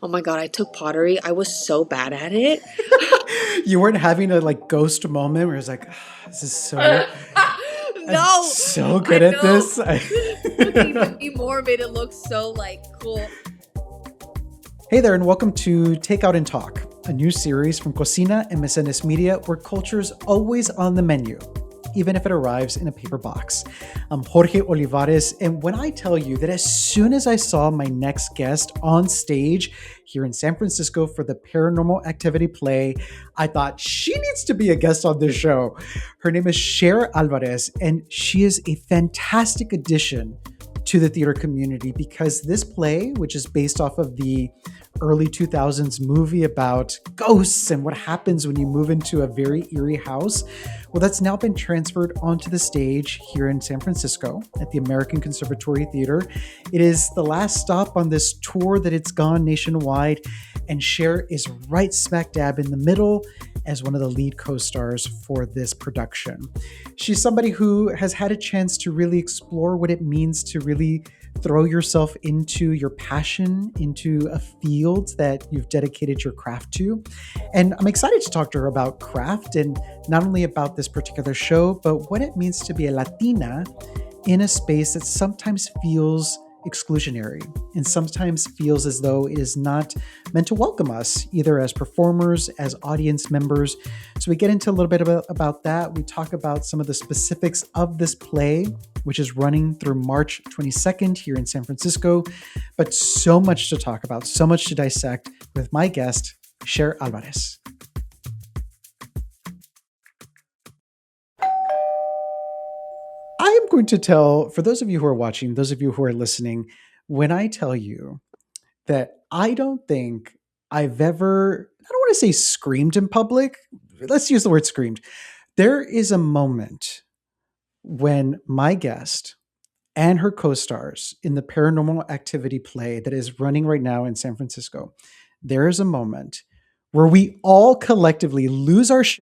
Oh my God, I took pottery. I was so bad at it. You weren't having a like ghost moment where it's like, this is so, I'm No, so I good at know. this. Looking at me more made it look so like cool. Hey there, and welcome to Takeout and Talk, a new series from Cocina and Mecenas Media where culture's always on the menu, even if it arrives in a paper box. I'm Xorje Olivares, and when I tell you that as soon as I saw my next guest on stage here in San Francisco for the Paranormal Activity play, I thought she needs to be a guest on this show. Her name is Cher Álvarez, and she is a fantastic addition to the theater community because this play, which is based off of the early 2000s movie about ghosts and what happens when you move into a very eerie house, well, that's now been transferred onto the stage here in San Francisco at the American Conservatory Theater. It is the last stop on this tour that it's gone nationwide, and Cher is right smack dab in the middle as one of the lead co-stars for this production. She's somebody who has had a chance to really explore what it means to really throw yourself into your passion, into a field that you've dedicated your craft to. And I'm excited to talk to her about craft and not only about this particular show, but what it means to be a Latina in a space that sometimes feels exclusionary and sometimes feels as though it is not meant to welcome us, either as performers, as audience members. So we get into a little bit about that. We talk about some of the specifics of this play, which is running through March 22nd here in San Francisco, but so much to talk about, so much to dissect with my guest, Cher Álvarez. I am going to tell, for those of you who are watching, those of you who are listening, when I tell you that I don't think I've ever, I don't want to say screamed in public. Let's use the word screamed. There is a moment when my guest and her co-stars in the Paranormal Activity play that is running right now in San Francisco, there is a moment where we all collectively lose our shit.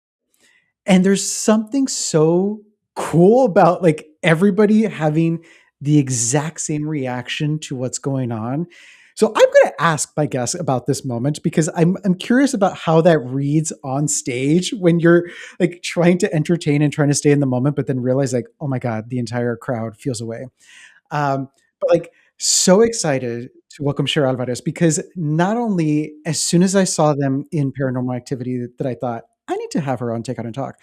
And there's something so cool about like everybody having the exact same reaction to what's going on. So I'm going to ask my guest about this moment because I'm curious about how that reads on stage when you're like trying to entertain and trying to stay in the moment, but then realize like, oh my God, the entire crowd feels away. But like so excited to welcome Cher Alvarez because not only as soon as I saw them in Paranormal Activity that I thought I need to have her on Takeout and Talk,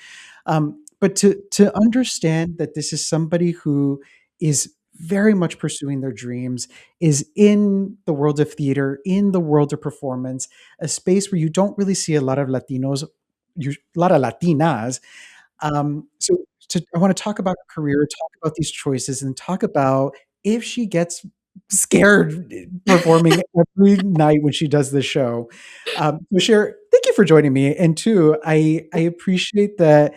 but to understand that this is somebody who is very much pursuing their dreams, is in the world of theater, in the world of performance, a space where you don't really see a lot of Latinos, a lot of Latinas. I want to talk about her career, talk about these choices, and talk about if she gets scared performing every night when she does this show. So Cher, thank you for joining me. And two, I appreciate that,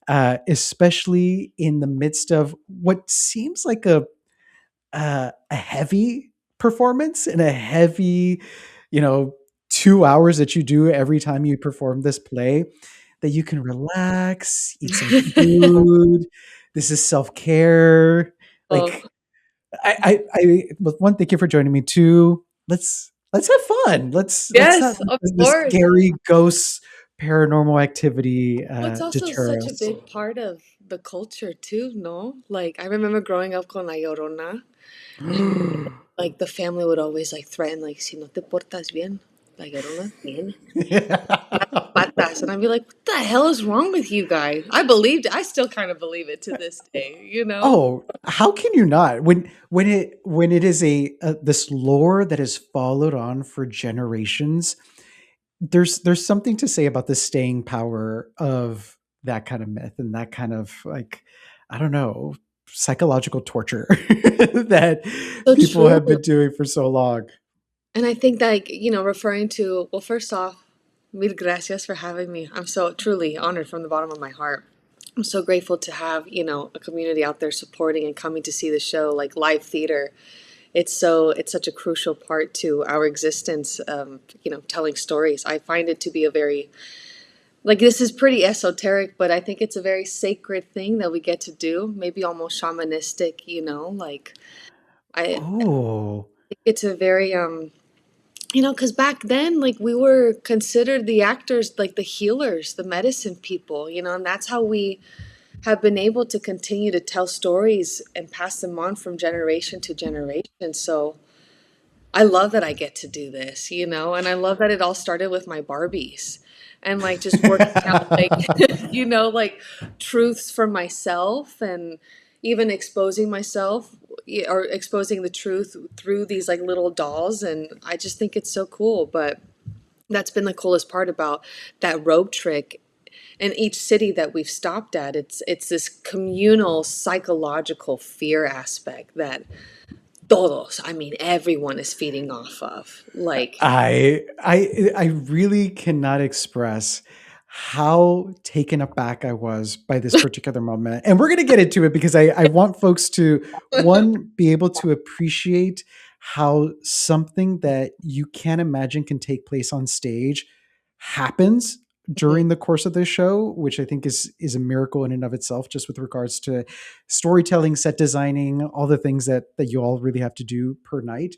especially in the midst of what seems like a heavy performance and a heavy, you know, 2 hours that you do every time you perform this play, that you can relax, eat some food. This is self-care. Oh, Like well, one, thank you for joining me. Two, let's have fun. Let's not yes, let of the course. scary ghosts, Paranormal Activity Well, it's also deter such a us. big part of the culture too, no? Like I remember growing up con La Llorona, like the family would always like threaten, like, si no te portas bien, La Llorona viene. Patas. And I'd be like, what the hell is wrong with you guys? I still kind of believe it to this day, you know? Oh, how can you not? When it is a this lore that is followed on for generations, there's something to say about the staying power of that kind of myth and that kind of like, I don't know, psychological torture that So people true. have been doing for so long. And I think that, like, referring to, well, first off, mil gracias for having me. I'm so truly honored from the bottom of my heart. I'm so grateful to have, a community out there supporting and coming to see the show, like live theater. It's such a crucial part to our existence, telling stories. I find it to be a very, like, this is pretty esoteric, but I think it's a very sacred thing that we get to do, maybe almost shamanistic, like, I Oh, think it's a very, because back then, like, we were considered the actors, like the healers, the medicine people, and that's how we have been able to continue to tell stories and pass them on from generation to generation. So I love that I get to do this, and I love that it all started with my Barbies and like just working out like, like truths for myself and even exposing myself or exposing the truth through these like little dolls. And I just think it's so cool. But that's been the coolest part about that rope trick. In each city that we've stopped at, it's this communal psychological fear aspect that todos, I mean, everyone is feeding off of. Like, I really cannot express how taken aback I was by this particular moment. And we're going to get into it because I want folks to, one, be able to appreciate how something that you can't imagine can take place on stage happens during the course of the show, which I think is a miracle in and of itself, just with regards to storytelling, set designing, all the things that you all really have to do per night.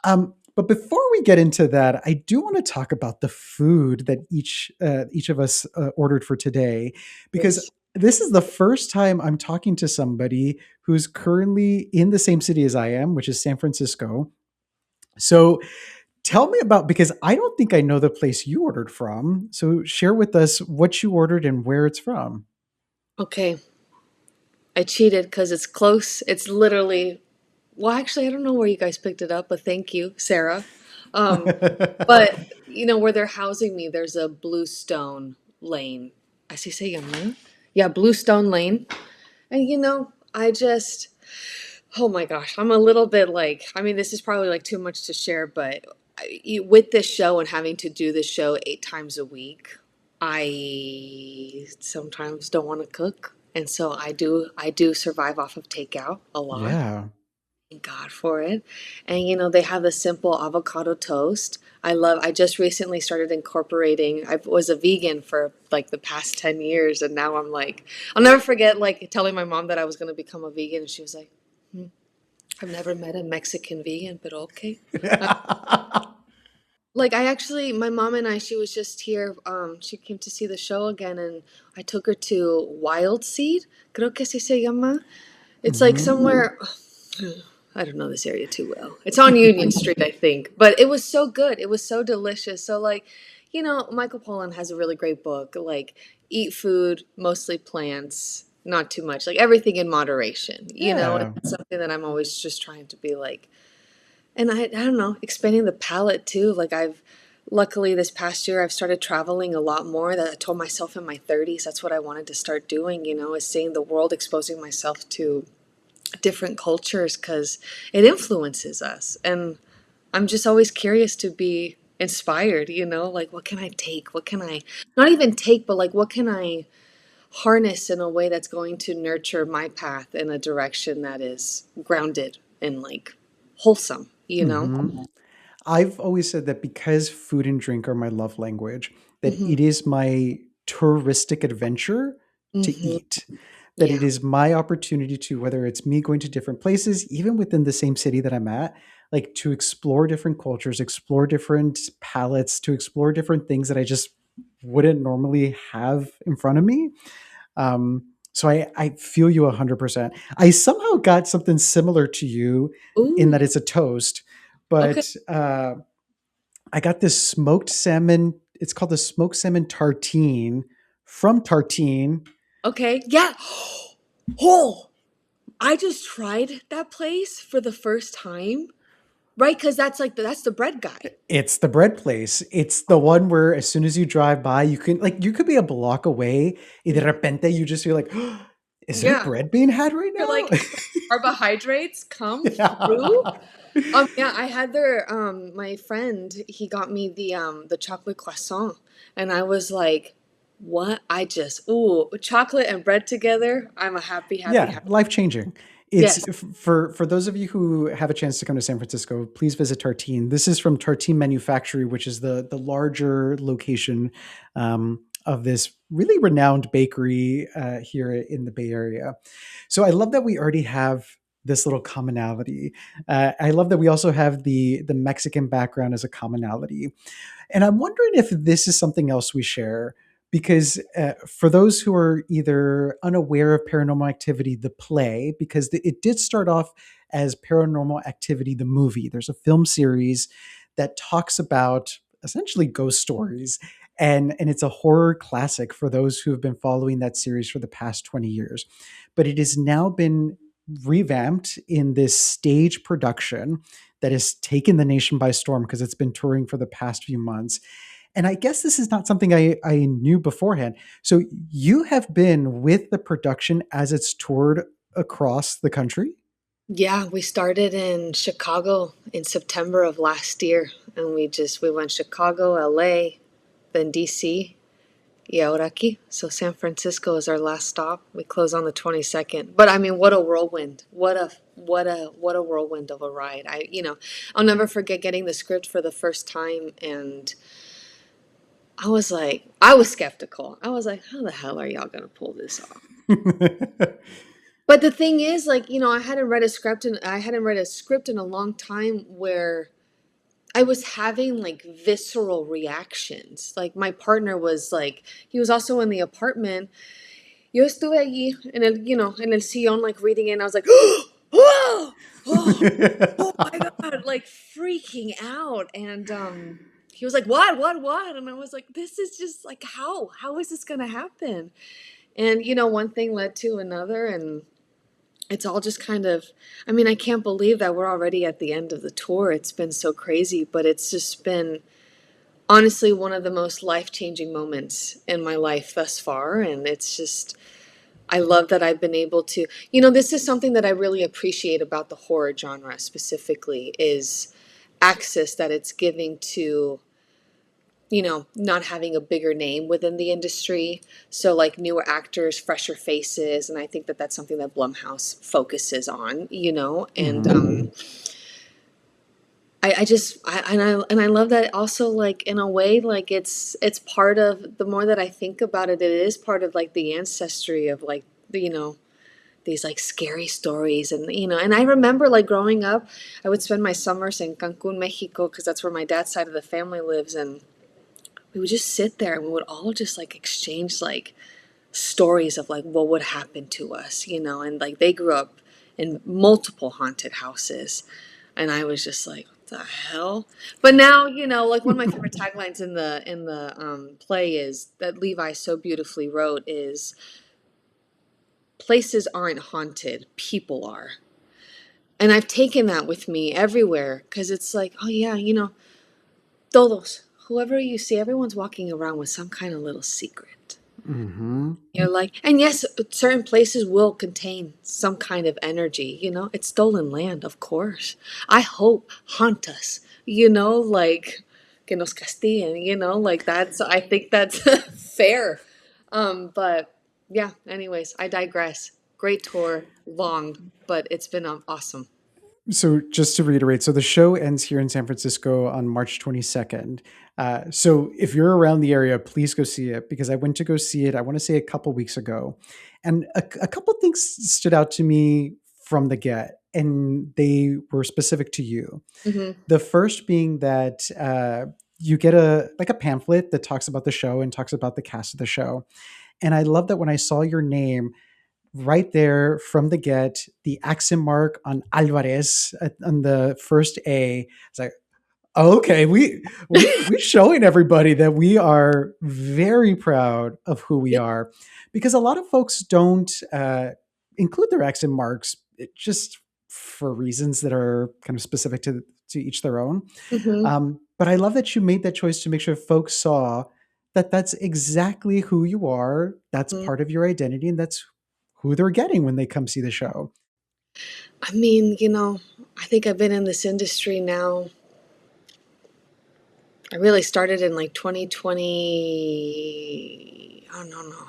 But before we get into that, I do want to talk about the food that each of us ordered for today, because yes. this is the first time I'm talking to somebody who's currently in the same city as I am, which is San Francisco. So tell me about, because I don't think I know the place you ordered from. So share with us what you ordered and where it's from. Okay, I cheated because it's close. It's literally, well, actually, I don't know where you guys picked it up, but thank you, Sarah. Um, but where they're housing me, there's a Bluestone Lane. Así se llama? Yeah, Bluestone Lane. And I just, oh my gosh, I'm a little bit like, I mean, this is probably like too much to share, but with this show and having to do this show 8 times a week, I sometimes don't want to cook. And so I do survive off of takeout a lot. Yeah. Thank God for it. And they have the simple avocado toast. I just recently started incorporating, I was a vegan for like the past 10 years. And now I'm like, I'll never forget like telling my mom that I was going to become a vegan. And she was like, hmm, I've never met a Mexican vegan, but okay. Like I actually, my mom and I, she was just here. She came to see the show again, and I took her to Wild Seed. Creo que así se llama. It's like Hmm. somewhere. I don't know this area too well. It's on Union Street, I think. But it was so good. It was so delicious. So like, Michael Pollan has a really great book. Like, eat food, mostly plants, not too much. Like everything in moderation. And Yeah. it's something that I'm always just trying to be like. And I don't know, expanding the palette too. Like luckily this past year I've started traveling a lot more. That I told myself in my 30s that's what I wanted to start doing, is seeing the world, exposing myself to different cultures because it influences us. And I'm just always curious to be inspired, like what can I take? What can I not even take, but like what can I harness in a way that's going to nurture my path in a direction that is grounded and like wholesome. Hmm. I've always said that because food and drink are my love language, that Hmm. it is my touristic adventure to Hmm. eat. That Yeah. it is my opportunity to, whether it's me going to different places, even within the same city that I'm at, like to explore different cultures, explore different palettes, to explore different things that I just wouldn't normally have in front of me. So I feel you 100%. I somehow got something similar to you in that Ooh. it's a toast, Okay. but I got this smoked salmon. It's called the smoked salmon tartine from Tartine. Okay. Yeah. Oh, I just tried that place for the first time, right? Because that's the bread guy. It's the bread place. It's the one where as soon as you drive by, you could be a block away. Y de Mhm. repente you just feel like, is there Yeah. bread being had right You're now? like the carbohydrates come through. Yeah. Yeah, I had my friend, he got me the chocolate croissant, and I was like, what? Ooh, chocolate and bread together. I'm a happy, happy, Yeah, happy. life changing. It's Yes. for those of you who have a chance to come to San Francisco, please visit Tartine. This is from Tartine Manufactory, which is the larger location of this really renowned bakery here in the Bay Area. So I love that we already have this little commonality. I love that we also have the Mexican background as a commonality. And I'm wondering if this is something else we share, because for those who are either unaware of Paranormal Activity, the play, because it did start off as Paranormal Activity, the movie. There's a film series that talks about essentially ghost stories. And it's a horror classic for those who have been following that series for the past 20 years. But it has now been revamped in this stage production that has taken the nation by storm because it's been touring for the past few months. And I guess this is not something I knew beforehand. So you have been with the production as it's toured across the country? Yeah, we started in Chicago in September of last year, and we went Chicago, LA, then DC, y ahora aquí. So San Francisco is our last stop. We close on the 22nd. But I mean, what a whirlwind. What a whirlwind of a ride. I'll never forget getting the script for the first time, and I was skeptical. I was like, how the hell are y'all going to pull this off? But the thing is, like, I hadn't read a script in a long time where I was having like visceral reactions. Like my partner was like, he was also in the apartment. Yo estuve allí en el sillón, like reading it, and I was like, oh, oh, oh my God, like freaking out. And he was like, what? And I was like, this is just like, how is this gonna happen? And one thing led to another, and it's all just kind of, I mean, I can't believe that we're already at the end of the tour. It's been so crazy, but it's just been honestly one of the most life-changing moments in my life thus far. And it's just, I love that I've been able to, this is something that I really appreciate about the horror genre specifically, is access that it's giving to not having a bigger name within the industry. So like newer actors, fresher faces. And I think that that's something that Blumhouse focuses on, and Mhm. I love that also, like in a way, like it's part of, the more that I think about it, it is part of like the ancestry of like, these like scary stories. And and I remember like growing up, I would spend my summers in Cancun, Mexico, because that's where my dad's side of the family lives. And we would just sit there and we would all just like exchange like stories of like what would happen to us, and like they grew up in multiple haunted houses. And I was just like, what the hell? But now, like one of my favorite taglines in the play is that Levi so beautifully wrote is, places aren't haunted, people are. And I've taken that with me everywhere, because it's like, oh yeah, todos, whoever you see, everyone's walking around with some kind of little secret. Mhm. You're like, and yes, certain places will contain some kind of energy, it's stolen land, of course. I hope haunt us, like que nos castiguen, like that's, I think that's fair. But yeah, anyways, I digress. Great tour, long, but it's been awesome. So just to reiterate, so the show ends here in San Francisco on March 22nd. So if you're around the area, please go see it, because I went to go see it, I want to say a couple weeks ago. And a couple things stood out to me from the get, and they were specific to you. Hmm. The first being that you get a pamphlet that talks about the show and talks about the cast of the show. And I love that when I saw your name, right there from the get, the accent mark on Álvarez on the first A. It's like, oh, okay, we're showing everybody that we are very proud of who we Yeah. are, because a lot of folks don't include their accent marks, just for reasons that are kind of specific to each their own. Hmm. But I love that you made that choice to make sure folks saw that that's exactly who you are. That's part of your identity, and that's who they're getting when they come see the show. I mean, I think I've been in this industry now. I really started in like 2020. Oh, no.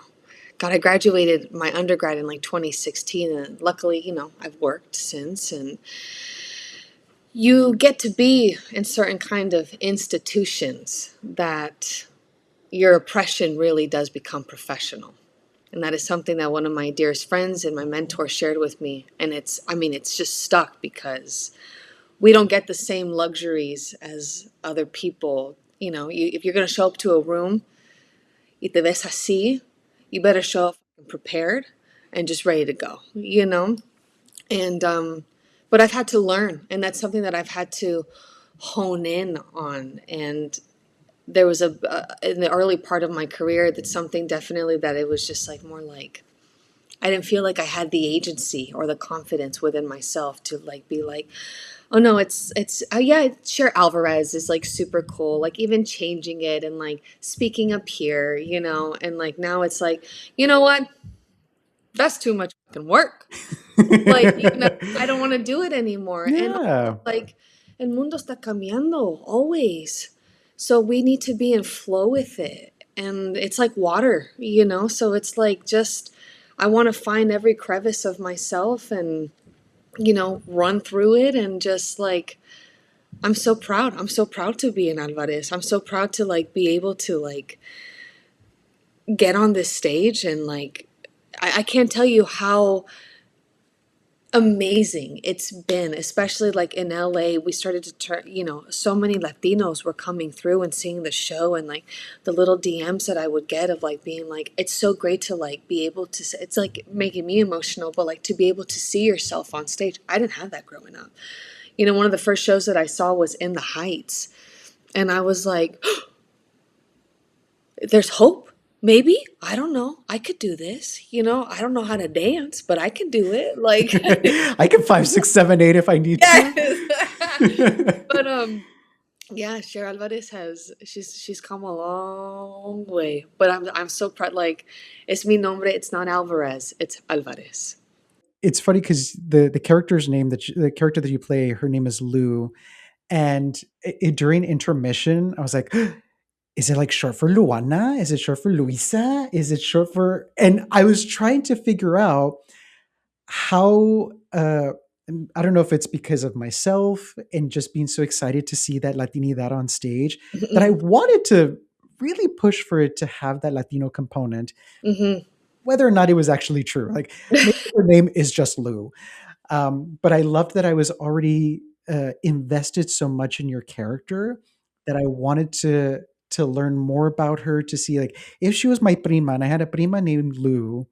God, I graduated my undergrad in like 2016. And luckily, I've worked since. And you get to be in certain kind of institutions that your oppression really does become professional. And that is something that one of my dearest friends and my mentor shared with me. And it's just stuck because we don't get the same luxuries as other people. If you're going to show up to a room, y te ves así, you better show up prepared and just ready to go. And, but I've had to learn, and that's something that I've had to hone in on. And there was in the early part of my career, that's something definitely that it was just like more like, I didn't feel like I had the agency or the confidence within myself to like be like, oh no, it's yeah, sure, Alvarez is like super cool. Like even changing it and like speaking up here, and like now it's like, you know what? That's too much fucking work. Like, I don't want to do it anymore. And also, Yeah. like, el mundo está cambiando always. So we need to be in flow with it. And it's like water. So it's like just, I want to find every crevice of myself and, run through it and just like, I'm so proud. I'm so proud to be in Alvarez. I'm so proud to like be able to like get on this stage and like, I can't tell you how amazing it's been, especially like in LA. We started to turn, so many Latinos were coming through and seeing the show, and like the little DMs that I would get of like being like, it's so great to like be able to, it's like making me emotional, but like to be able to see yourself on stage. I didn't have that growing up. One of the first shows that I saw was In the Heights, and I was like, there's hope. Maybe, I don't know. I could do this. I don't know how to dance, but I can do it. Like, I can 5, 6, 7, 8 if I need to. yes. But yeah, Cher Alvarez she's come a long way. But I'm so proud. Like, it's mi nombre. It's not Alvarez. It's Alvarez. It's funny because the character's name the character that you play, her name is Lou, and during intermission, I was like, is it like short for Luana? Is it short for Luisa? Is it short for? And I was trying to figure out how. I don't know if it's because of myself and just being so excited to see that Latinidad on stage that I Hmm. wanted to really push for it to have that Latino component, Hmm. whether or not it was actually true. Like maybe her name is just Lou, but I loved that I was already invested so much in your character that I wanted to learn more about her to see like if she was my prima and I had a prima named Lou,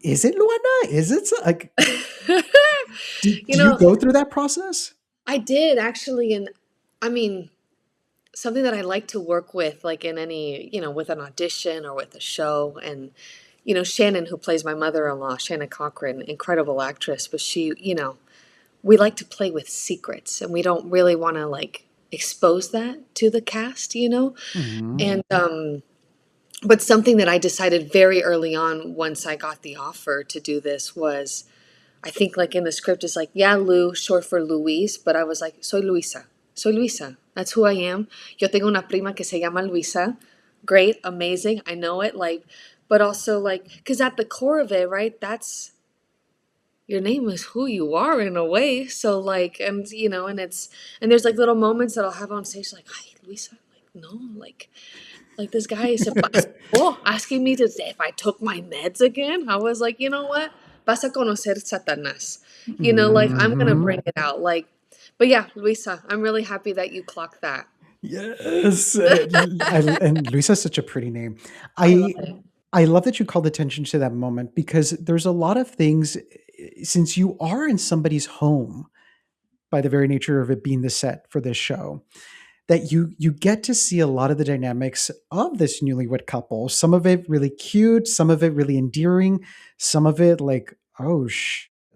is it Luana? Is it like do you you know, go through that process? I did actually, and I mean, something that I like to work with, like in any, with an audition or with a show. And, Shannon, who plays my mother in law, Shannon Cochran, incredible actress, but we like to play with secrets and we don't really want to like expose that to the cast. Mhm. And, but something that I decided very early on once I got the offer to do this was, I think like in the script is like, yeah, Lou, short for Luis, but I was like, soy Luisa. Soy Luisa. That's who I am. Yo tengo una prima que se llama Luisa. Great, amazing. I know it. Like, but also like, because at the core of it, right, that's your name is who you are in a way. So like, and and there's like little moments that I'll have on stage like, hi, Luisa. Like, no, like this guy is asking me to say if I took my meds again. I was like, you know what? Vas a conocer Satanás. Like I'm gonna Mhm. bring it out. Like, but yeah, Luisa, I'm really happy that you clocked that. Yes, and Luisa's such a pretty name. I love I it. I love that you called attention to that moment because there's a lot of things since you are in somebody's home by the very nature of it being the set for this show that you get to see a lot of the dynamics of this newlywed couple. Some of it really cute, some of it really endearing, some of it like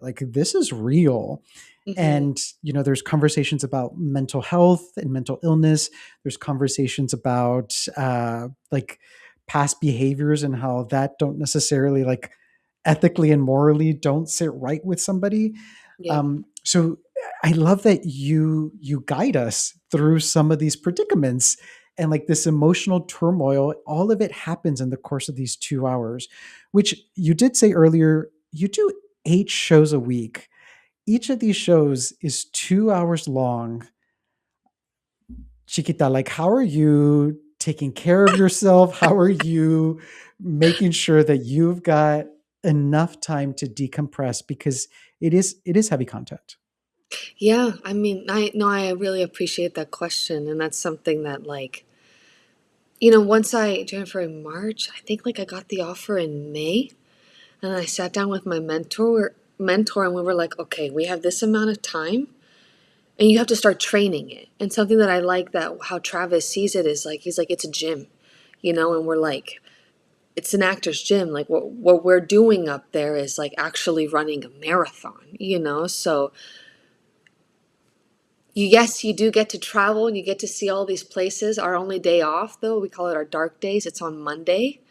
like this is real. Hmm. And there's conversations about mental health and mental illness. There's conversations about like past behaviors and how that don't necessarily like ethically and morally don't sit right with somebody. Yeah. So I love that you guide us through some of these predicaments and like this emotional turmoil. All of it happens in the course of these 2 hours, which you did say earlier. You do 8 shows a week. Each of these shows is 2 hours long. Chiquita, like how are you taking care of yourself? How are you making sure that you've got enough time to decompress, because it is heavy content. Yeah, I mean, I no, I really appreciate that question, and that's something that like, once I joined for in March, I think like I got the offer in May, and I sat down with my mentor, and we were like, okay, we have this amount of time, and you have to start training it. And something that I like that how Travis sees it is like he's like it's a gym, and we're like it's an actor's gym. Like what we're doing up there is like actually running a marathon. So yes, you do get to travel and you get to see all these places. Our only day off, though, we call it our dark days. It's on Monday,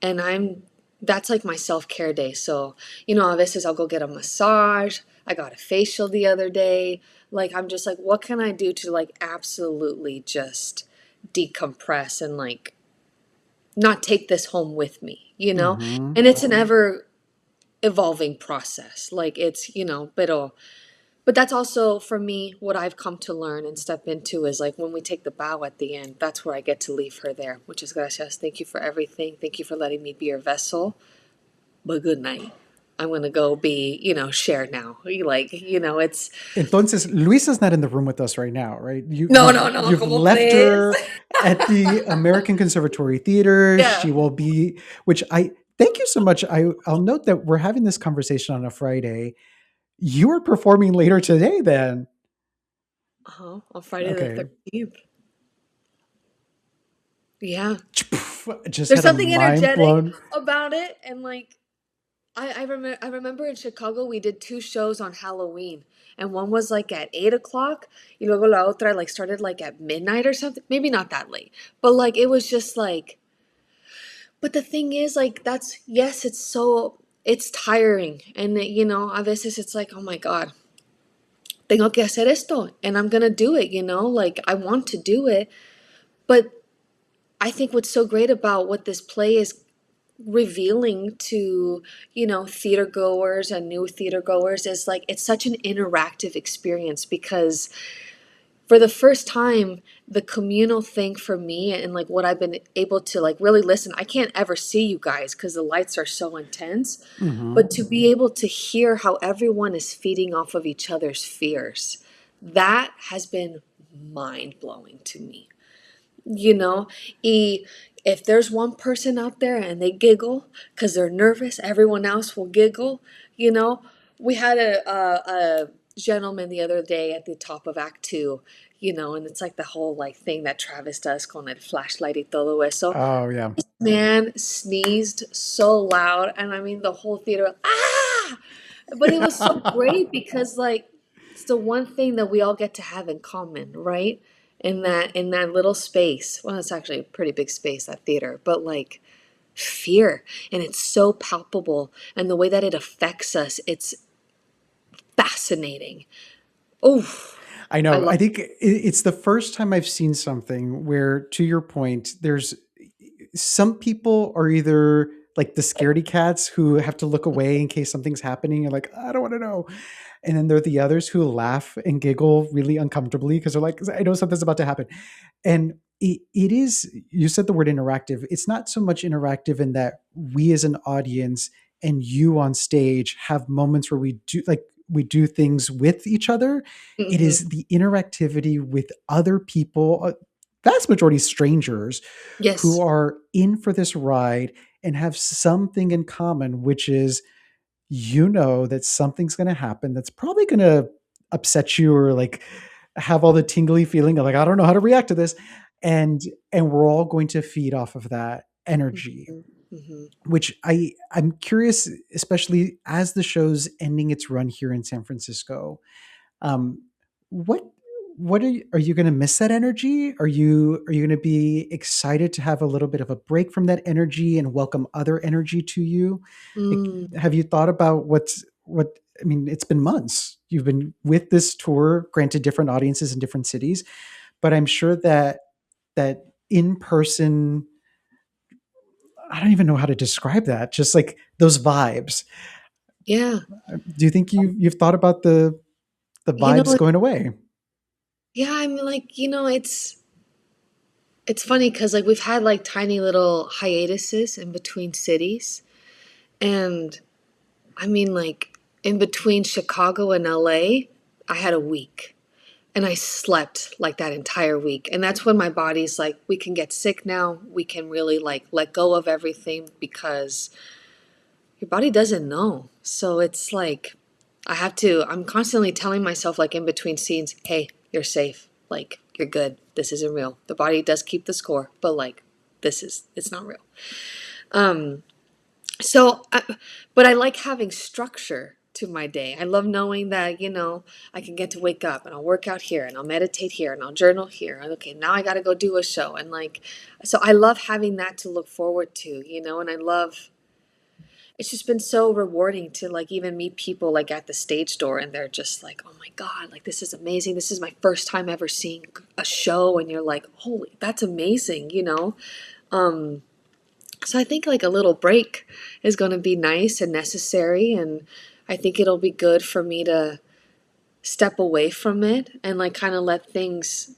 and that's like my self-care day. So, a veces I'll go get a massage. I got a facial the other day. Like I'm just like, what can I do to like absolutely just decompress and like not take this home with me? Hmm. And it's an ever evolving process. Like it's, but that's also for me what I've come to learn and step into is like when we take the bow at the end, that's where I get to leave her there, which is gracias. Thank you for everything. Thank you for letting me be your vessel. But good night. I'm gonna go be, Cher now. Like, it's Entonces, Luisa's not in the room with us right now, right? You no, you've no, no. you've Como left crees? her at the American Conservatory Theater. Yeah. She will be, which I thank you so much. I'll note that we're having this conversation on a Friday. You are performing later today, then. Uh-huh. On Friday the Okay. 13th. Yeah. Just There's had a something mind energetic blown. about it, and like I remember in Chicago we did two shows on Halloween, and one was like at 8 o'clock. Y luego la otra like started like at midnight or something. Maybe not that late, but like it was just like. But the thing is, like that's yes, it's tiring, and a veces it's like, oh my God, tengo que hacer esto, and I'm gonna do it. Like I want to do it, but I think what's so great about what this play is revealing to theater goers and new theater goers is like it's such an interactive experience because for the first time the communal thing for me and like what I've been able to like really listen. I can't ever see you guys because the lights are so intense, Hmm. but to be able to hear how everyone is feeding off of each other's fears, that has been mind blowing to me. you know e if there's one person out there and they giggle because they're nervous, everyone else will giggle. you know we had a gentleman the other day at the top of act two, and it's like the whole like thing that Travis does con el flashlight y todo eso. Oh yeah. Man sneezed so loud, and I mean the whole theater ah, but it was so great because like it's the one thing that we all get to have in common, right? In that little space. Well, it's actually a pretty big space, that theater, but like fear, and it's so palpable, and the way that it affects us, it's fascinating. Oh, I I know. love I think it's the first time I've seen something where, to your point, there's some people are either like the scaredy cats who have to look away in case something's happening. You're like, I don't want to know. And then there are the others who laugh and giggle really uncomfortably because they're like, I know something's about to happen. And it is, you said the word interactive. It's not so much interactive in that we as an audience and you on stage have moments where we do things with each other. it. It Hmm. is the interactivity with other people, vast majority strangers, who Yes. are in for this ride and have something in common, which is that something's going to happen that's probably going to upset you or like have all the tingly feeling of like I don't know how to react to this, and we're all going to feed off of that energy, Hmm. Hmm. which I'm curious, especially as the show's ending its run here in San Francisco. um, what are you going to miss that energy? Are you going to be excited to have a little bit of a break from that energy and welcome other energy to you? Like, Mm. have you thought about what I mean? It's been months. You've been with this tour, granted different audiences in different cities, but I'm sure that in person, I don't even know how to describe that. Just like those vibes. Yeah. Do you think you've thought about the You know, vibes going away? yeah, I mean, like, it's it's funny because like we've had like tiny little hiatuses in between cities. And I mean, like in between Chicago and LA, I had a week. And I slept like that entire week. And that's when my body's like, we can get sick now. We can really like let go of everything because your body doesn't know. So it's like, I'm constantly telling myself, like in between scenes, hey, you're safe. Like, you're good. This isn't real. The body does keep the score, but like, it's not real. Um, so, but I like having structure to my day. I love knowing that, I can get to wake up and I'll work out here and I'll meditate here and I'll journal here. And okay, now I got to go do a show. And like, so I love having that to look forward to, and it's just been so rewarding to like even meet people like at the stage door and they're just like, oh my God, like this is amazing. This is my first time ever seeing a show. And you're like, holy, that's amazing. Um, so I think like a little break is going to be nice and necessary. And I think it'll be good for me to step away from it and like kind of let things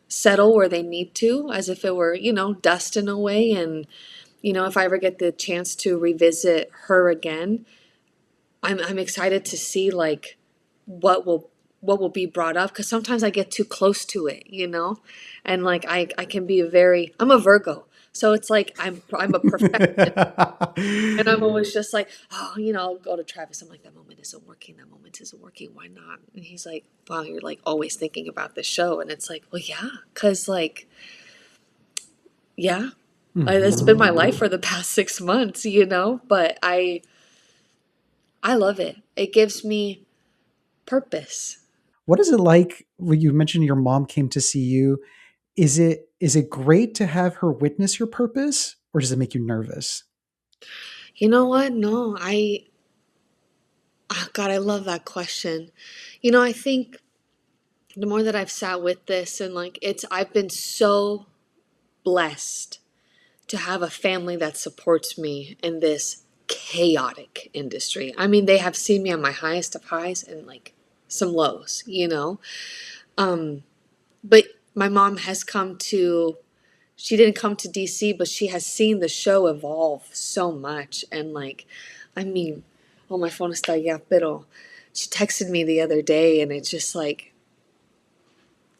settle where they need to, as if it were, dust in a way. And, if I ever get the chance to revisit her again, I'm excited to see like what will what will be brought up because sometimes I get too close to it. And like I can be I'm a Virgo. So it's like I'm a perfectionist. And I'm always just like, oh, I'll go to Travis. I'm like, that moment isn't working. That moment isn't working. Why not? And he's like, wow, you're like always thinking about the show. And it's like, well, yeah, because like, yeah, it's been my life Mhm. for the past 6 months. But I love it. It gives me purpose. What is it like when you mentioned your mom came to see you? Is it great to have her witness your purpose, or does it make you nervous? You know what? No, oh God, I love that question. I think the more that I've sat with this and like I've been so blessed to have a family that supports me in this chaotic industry. I mean, they have seen me on my highest of highs and like some lows. Um, but my mom has she didn't come to DC, but she has seen the show evolve so much. And like, I mean, oh, my phone está ya, pero she texted me the other day and it's just like,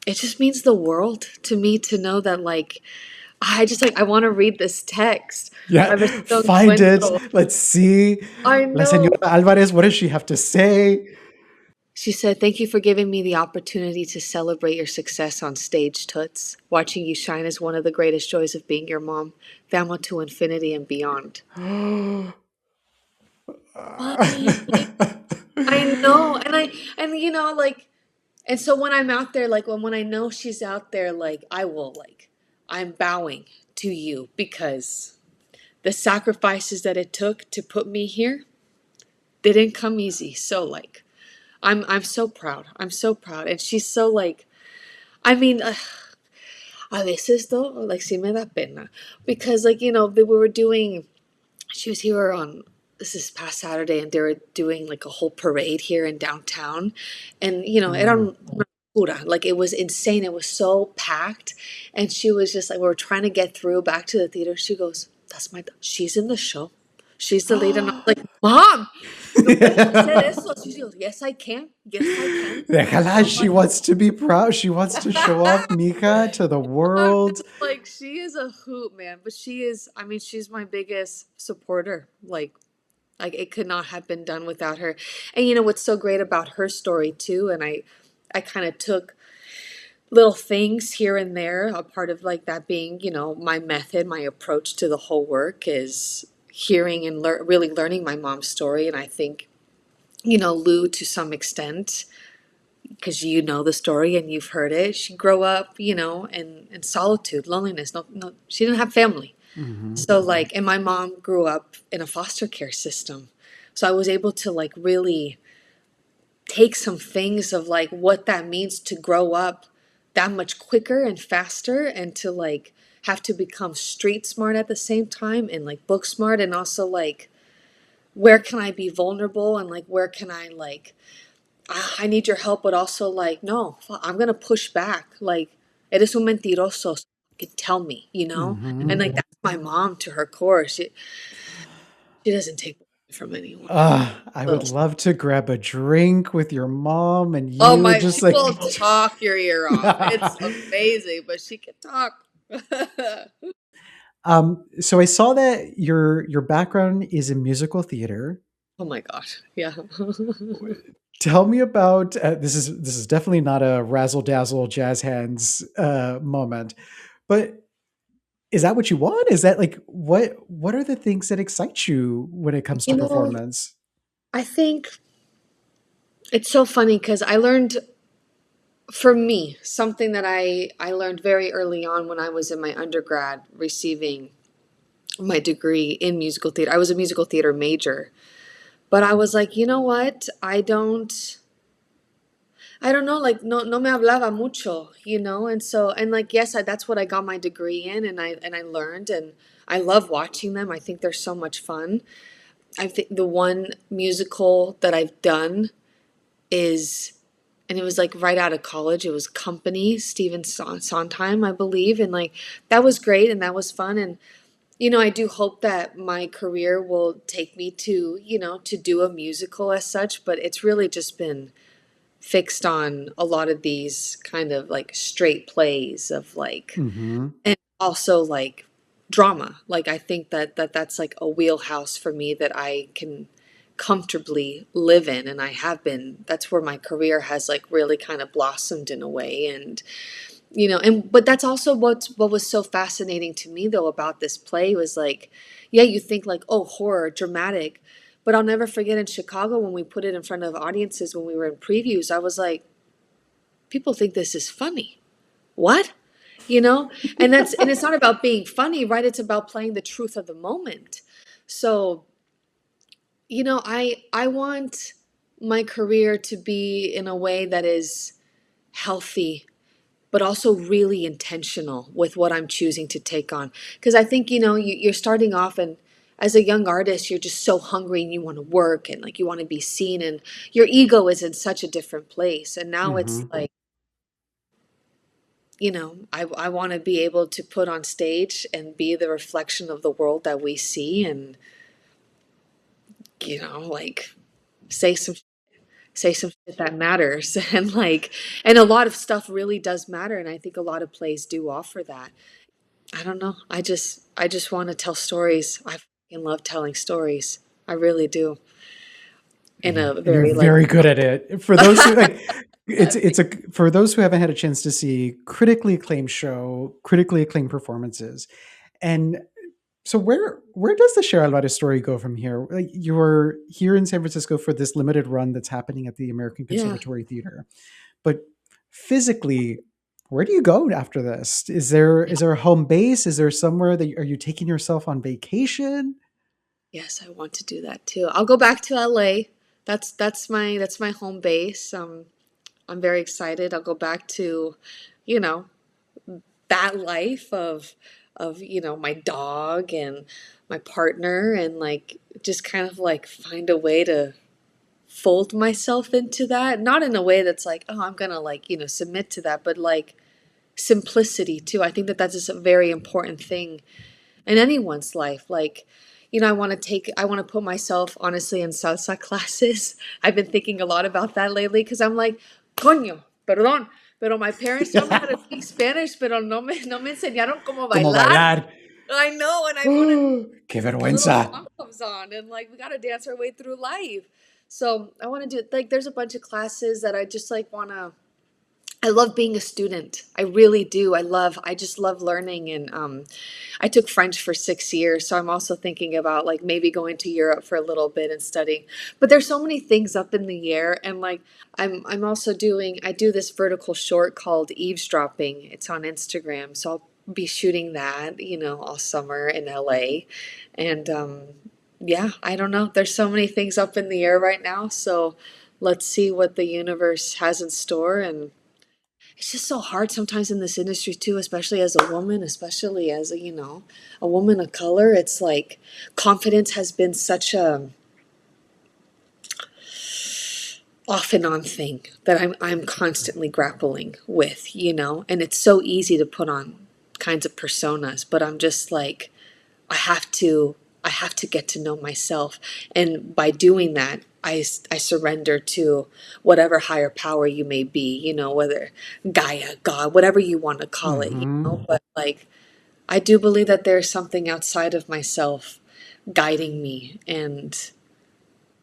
it just means the world to me to know that like, I want to read this text. Yeah, I was so find it. encuentro. Let's see. I La señora know. Álvarez, what does she have to say? She said, thank you for giving me the opportunity to celebrate your success on stage, Toots. Watching you shine is one of the greatest joys of being your mom. Famo to infinity and beyond. Funny. I know. Like, and so when I'm out there, like when I know she's out there, like I'm bowing to you because the sacrifices that it took to put me here didn't come easy. So like, I'm so proud. I'm so proud. And she's so like, I mean, a veces though, like, sí me da pena because like, we were doing, she was here on this is past Saturday and they were doing like a whole parade here in downtown. And, era Mm. una locura. Like it was insane. It was so packed. And she was just like, we were trying to get through back to the theater. She goes, she's in the show. She's the lead. And I was like, Mom, no puedes hacer eso. She goes, yes, I can. Yes, I can. Déjala, she wants to be proud. She wants to show off Mika to the I'm world. just like, she is a hoot, man. But I mean, she's my biggest supporter. Like it could not have been done without her. And what's so great about her story too, and I kind of took little things here and there, a part of like that being, my method, my approach to the whole work is hearing and really learning my mom's story. And I think, Lou to some extent, because you know the story and you've heard it, she grew up, in solitude, loneliness. No, she didn't have family. Mhm. So like, and my mom grew up in a foster care system. So I was able to like really take some things of like what that means to grow up that much quicker and faster and to like have to become street smart at the same time and like book smart and also like where can I be vulnerable and like where can I like I need your help but also like no I'm gonna push back like eres un mentiroso could tell me, you know? And Hmm. like that's my mom to her core. She doesn't take from anyone. I would So, love to grab a drink with your mom and oh you would my, just she like will talk your ear off. It's amazing, but she can talk. so I saw that your background is in musical theater. Oh my gosh. Yeah. Tell me about this is definitely not a razzle dazzle jazz hands moment, but is that what you want? Is that like what are the things that excite you when it comes to You know, performance? I think it's so funny because I learned, for me, something that I learned very early on when I was in my undergrad receiving my degree in musical theater. I was a musical theater major, but I was like, you know what? I don't know, like no me hablaba mucho, you know? And so and like yes, that's what I got my degree in, and I learned, and I love watching them. I think they're so much fun. I think the one musical that I've done is, and it was like right out of college. It was Company, Stephen Sondheim, I believe, and like that was great and that was fun. And I do hope that my career will take me to, to do a musical as such, but it's really just been fixed on a lot of these kind of like straight plays of like, Hmm. and also like drama. Like I think that's like a wheelhouse for me that I can comfortably live in, and I have been. That's where my career has like really kind of blossomed in a way. And and but that's also what was so fascinating to me though about this play was like, yeah, you think like, oh, horror, dramatic, but I'll never forget in Chicago when we put it in front of audiences when we were in previews, I was like, people think this is funny. What? you know and it's not about being funny, right? It's about playing the truth of the moment. So I want my career to be in a way that is healthy, but also really intentional with what I'm choosing to take on. Because I think you're starting off, and as a young artist you're just so hungry and you want to work and like you want to be seen, and your ego is in such a different place, and now it's Hmm. like, I want to be able to put on stage and be the reflection of the world that we see, and, like say some say some shit that matters. And like, and a lot of stuff really does matter. And I think a lot of plays do offer that. I don't know. I just want to tell stories. I fucking love telling stories. I really do. In Yeah, a and you're very like, very good at it. For those who like, it's a for those who haven't had a chance to see critically acclaimed show, critically acclaimed performances, and so where does the Cher Álvarez story go from here? Like you're here in San Francisco for this limited run that's happening at the American yeah. Conservatory Theater, but physically, where do you go after this? Is there a home base? Is there somewhere that are you taking yourself on vacation? Yes, I want to do that too. I'll go back to LA. That's my home base. I'm very excited. I'll go back to, you know, that life of my dog and my partner, and like just kind of like find a way to fold myself into that. Not in a way that's like, oh, I'm gonna like, submit to that, but like simplicity too. I think that that's just a very important thing in anyone's life. Like, I want to put myself honestly in salsa classes. I've been thinking a lot about that lately because I'm like, coño, perdón, pero my parents taught me how to speak Spanish, pero no me enseñaron cómo Como bailar. bailar. I know, and I want to Qué put little vergüenza. pom-poms on, and like we got to dance our way through life. So I want to do, like, there's a bunch of classes that I just like want to. I love being a student. I really do. I just love learning. And I took French for 6 years. So I'm also thinking about like maybe going to Europe for a little bit and studying. But there's so many things up in the air. And like, I'm also I do this vertical short called Eavesdropping. It's on Instagram. So I'll be shooting that, all summer in LA. And yeah, I don't know. There's so many things up in the air right now. So let's see what the universe has in store. And it's just so hard sometimes in this industry too, especially as a woman, especially as a woman of color. It's like confidence has been such a off and on thing that I'm constantly grappling with, and it's so easy to put on kinds of personas, but I'm just like, I have to I have to get to know myself, and by doing that, I surrender to whatever higher power you may be, whether Gaia, God, whatever you want to call it, Hmm. but like I do believe that there's something outside of myself guiding me, and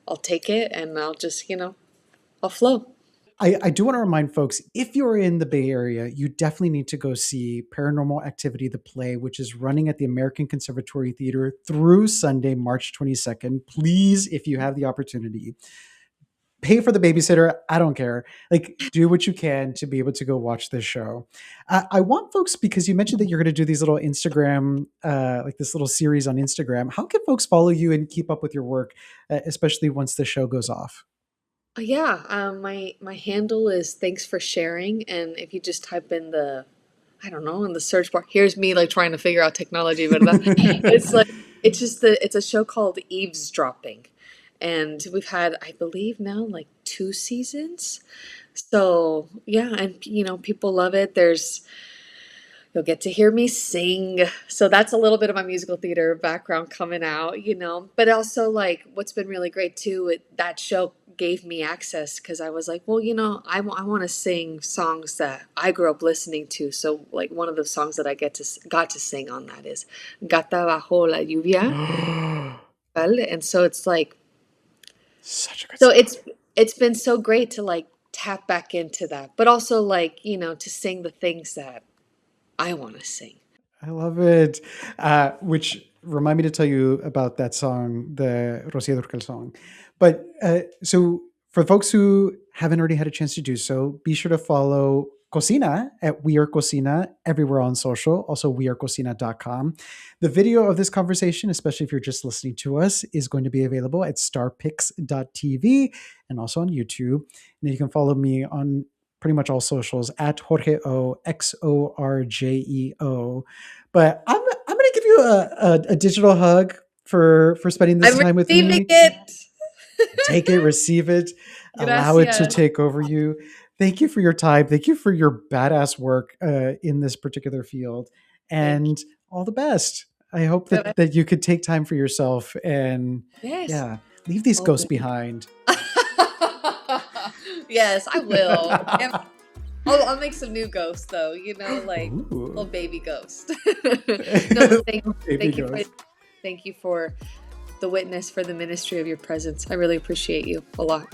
I'll take it and I'll just, I'll flow. I do want to remind folks, if you're in the Bay Area, you definitely need to go see Paranormal Activity, the play, which is running at the American Conservatory Theater through Sunday, March 22nd. Please, if you have the opportunity, pay for the babysitter. I don't care. Like, do what you can to be able to go watch this show. I want folks, because you mentioned that you're going to do these little Instagram, like this little series on Instagram. How can folks follow you and keep up with your work, especially once the show goes off? Yeah, my handle is thanks for sharing, and if you just type in I don't know, in the search bar, here's me like trying to figure out technology, ¿verdad? It's like it's a show called Eavesdropping, and we've had, I believe now, like 2 seasons. So yeah, and people love it. You'll get to hear me sing. So that's a little bit of my musical theater background coming out, But also, like, what's been really great too, that show gave me access because I was like, well, I want to sing songs that I grew up listening to. So, like, one of the songs that I got to sing on that is Gata bajo la lluvia. And so it's like, Such a good so song. it's been so great to like tap back into that, but also like, to sing the things that I want to sing. I love it. Which remind me to tell you about that song, the Rocío Dúrcal song. But so for folks who haven't already had a chance to do so, be sure to follow Cocina at We Are Cocina everywhere on social, also wearecocina.com. The video of this conversation, especially if you're just listening to us, is going to be available at starpix.tv and also on YouTube. And you can follow me on pretty much all socials at Jorge O, Xorjeo. But I'm gonna give you a digital hug for spending this I'm time with receiving me. it. Take it, receive it, allow it to Gracias. take over you. Thank you for your time. Thank you for your badass work in this particular field, Thank you. and all the best. I hope Gra- that you could take time for yourself and Yes. yeah, leave these ghosts Open. behind. Yes, I will. And I'll make some new ghosts though, like little Ooh. baby ghost. No, but Baby thank you for ghost. thank you for the witness, for the ministry of your presence. I really appreciate you a lot.